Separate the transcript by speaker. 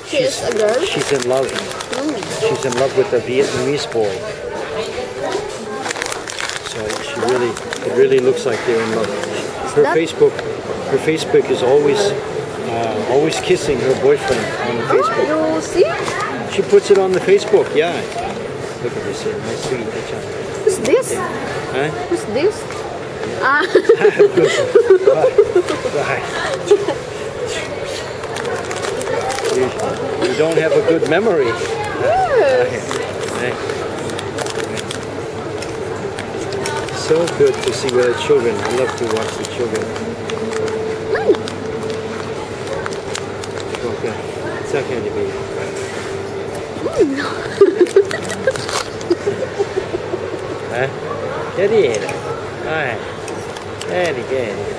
Speaker 1: She is a girl?
Speaker 2: She's in love. She's in love with a Vietnamese boy. So it really looks like they're in love. Her Facebook is always kissing her boyfriend on Facebook.
Speaker 1: Oh, you see?
Speaker 2: She puts it on the Facebook, yeah. Look at this here, my sweet.
Speaker 1: Who's this?
Speaker 2: Huh?
Speaker 1: Who's this? Ah.
Speaker 2: Bye. You don't have a good memory.
Speaker 1: Yes.
Speaker 2: So good to see the children. I love to watch the children. Okay. It's okay to be. Huh? Che dire? Vai. Vieni.